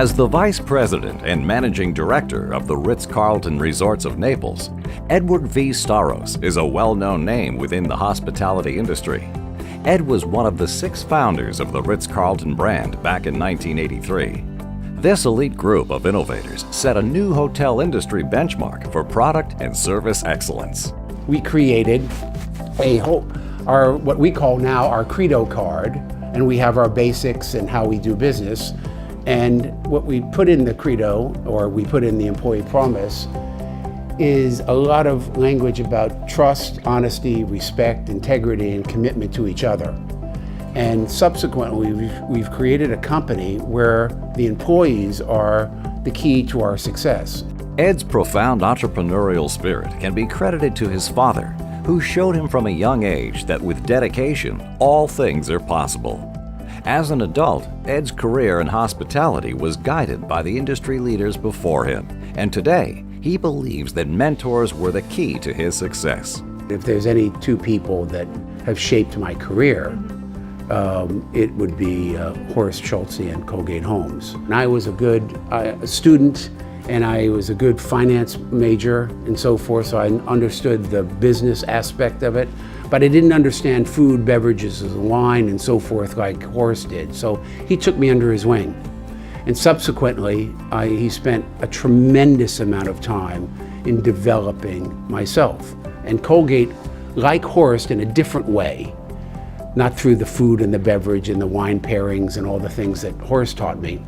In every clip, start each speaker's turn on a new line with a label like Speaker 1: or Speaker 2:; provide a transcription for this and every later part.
Speaker 1: As the Vice President and Managing Director of the Ritz-Carlton Resorts of Naples, Edward V. Staros is a well-known name within the hospitality industry. Ed was one of the 6 founders of the Ritz-Carlton brand back in 1983. This elite group of innovators set a new hotel industry benchmark for product and service excellence.
Speaker 2: We created what we call now our Credo card, and we have our basics and how we do business. And what we put in the Credo, or we put in the employee promise, is a lot of language about trust, honesty, respect, integrity, and commitment to each other. And subsequently, we've created a company where the employees are the key to our success.
Speaker 1: Ed's profound entrepreneurial spirit can be credited to his father, who showed him from a young age that with dedication, all things are possible. As an adult, Ed's career in hospitality was guided by the industry leaders before him, and today, he believes that mentors were the key to his success.
Speaker 2: If there's any 2 people that have shaped my career, it would be Horst Schulze and Colgate Holmes. And I was a good student, and I was a good finance major and so forth, so I understood the business aspect of it. But I didn't understand food, beverages, and wine and so forth like Horst did. So he took me under his wing. And subsequently, he spent a tremendous amount of time in developing myself. And Colgate, like Horst in a different way, not through the food and the beverage and the wine pairings and all the things that Horst taught me,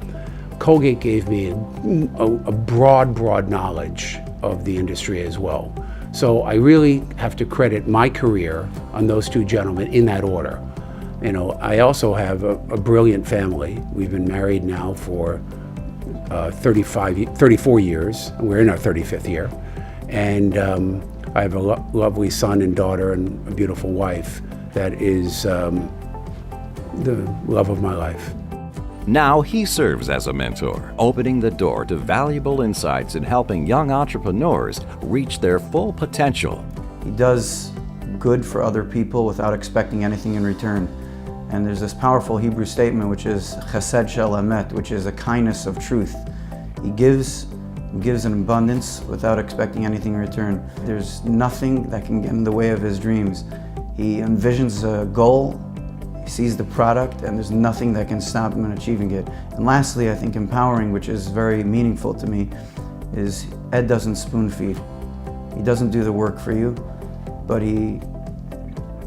Speaker 2: Colgate gave me a broad knowledge of the industry as well. So I really have to credit my career on those 2 gentlemen in that order. You know, I also have a brilliant family. We've been married now for 34 years. We're in our 35th year. And I have a lovely son and daughter and a beautiful wife that is the love of my life.
Speaker 1: Now he serves as a mentor, opening the door to valuable insights in helping young entrepreneurs reach their full potential.
Speaker 3: He does good for other people without expecting anything in return. And there's this powerful Hebrew statement, which is chesed shel emet, which is a kindness of truth. He gives in abundance without expecting anything in return. There's nothing that can get in the way of his dreams. He envisions a goal, he sees the product, and there's nothing that can stop him in achieving it. And lastly, I think empowering, which is very meaningful to me, is Ed doesn't spoon feed. He doesn't do the work for you, but he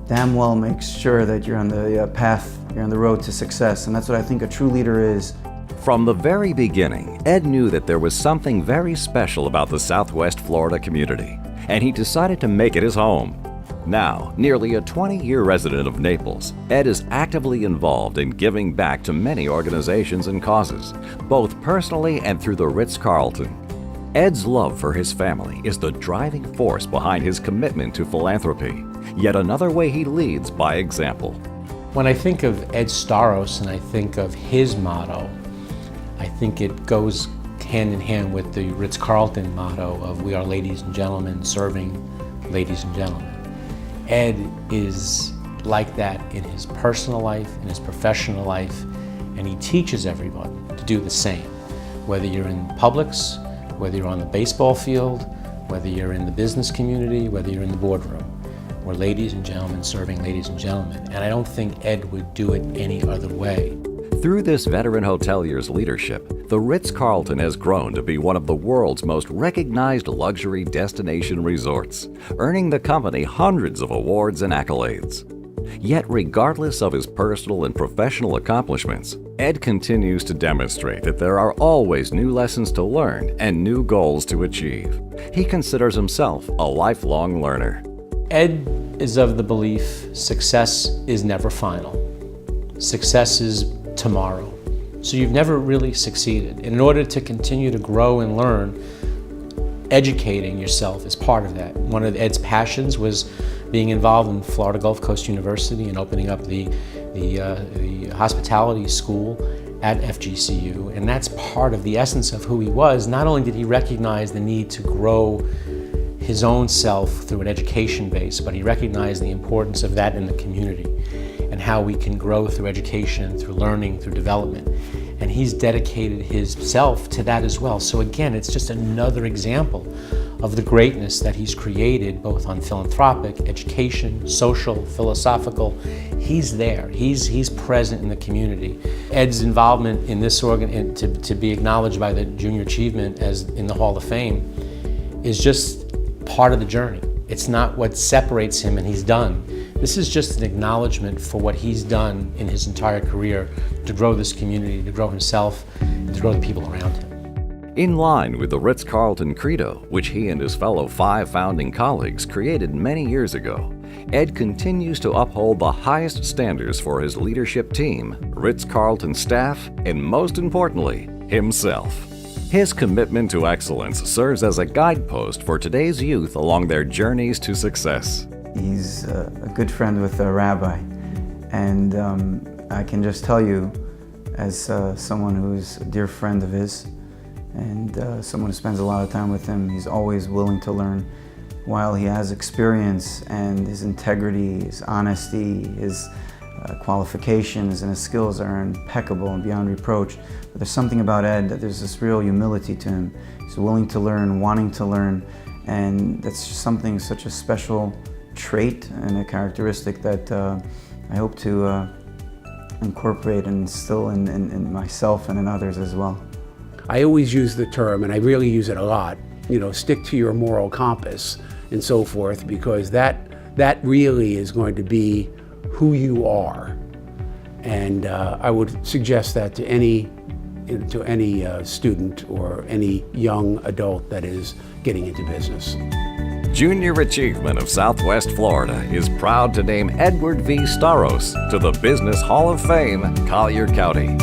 Speaker 3: damn well makes sure that you're on the path, you're on the road to success. And that's what I think a true leader is.
Speaker 1: From the very beginning, Ed knew that there was something very special about the Southwest Florida community, and he decided to make it his home. Now, nearly a 20-year resident of Naples, Ed is actively involved in giving back to many organizations and causes, both personally and through the Ritz-Carlton. Ed's love for his family is the driving force behind his commitment to philanthropy, yet another way he leads by example.
Speaker 4: When I think of Ed Staros and I think of his motto, I think it goes hand in hand with the Ritz-Carlton motto of "We are ladies and gentlemen serving ladies and gentlemen." Ed is like that in his personal life, in his professional life, and he teaches everyone to do the same. Whether you're in Publix, whether you're on the baseball field, whether you're in the business community, whether you're in the boardroom, we're ladies and gentlemen serving ladies and gentlemen. And I don't think Ed would do it any other way.
Speaker 1: Through this veteran hotelier's leadership, the Ritz-Carlton has grown to be one of the world's most recognized luxury destination resorts, earning the company hundreds of awards and accolades. Yet regardless of his personal and professional accomplishments, Ed continues to demonstrate that there are always new lessons to learn and new goals to achieve. He considers himself a lifelong learner.
Speaker 4: Ed is of the belief success is never final. Success is tomorrow. So you've never really succeeded. In order to continue to grow and learn, educating yourself is part of that. One of Ed's passions was being involved in Florida Gulf Coast University and opening up the hospitality school at FGCU, and that's part of the essence of who he was. Not only did he recognize the need to grow his own self through an education base, but he recognized the importance of that in the community and how we can grow through education, through learning, through development. and he's dedicated himself to that as well. So again, it's just another example of the greatness that he's created, both on philanthropic, education, social, philosophical. He's there, he's present in the community. Ed's involvement in this to be acknowledged by the Junior Achievement as in the Hall of Fame is just part of the journey. It's not what separates him and he's done. This is just an acknowledgement for what he's done in his entire career to grow this community, to grow himself, and to grow the people around him.
Speaker 1: In line with the Ritz-Carlton Credo, which he and his fellow 5 founding colleagues created many years ago, Ed continues to uphold the highest standards for his leadership team, Ritz-Carlton staff, and most importantly, himself. His commitment to excellence serves as a guidepost for today's youth along their journeys to success.
Speaker 3: He's a good friend with a rabbi, and I can just tell you, as someone who's a dear friend of his, and someone who spends a lot of time with him, he's always willing to learn. While he has experience and his integrity, his honesty, his qualifications and his skills are impeccable and beyond reproach, but there's something about Ed that there's this real humility to him. He's willing to learn, wanting to learn, and that's just something, such a special trait and a characteristic that I hope to incorporate and instill in myself and in others as well.
Speaker 2: I always use the term, and I really use it a lot, stick to your moral compass and so forth, because that really is going to be who you are. And I would suggest that to any student or any young adult that is getting into business.
Speaker 1: Junior Achievement of Southwest Florida is proud to name Edward V. Staros to the Business Hall of Fame, Collier County.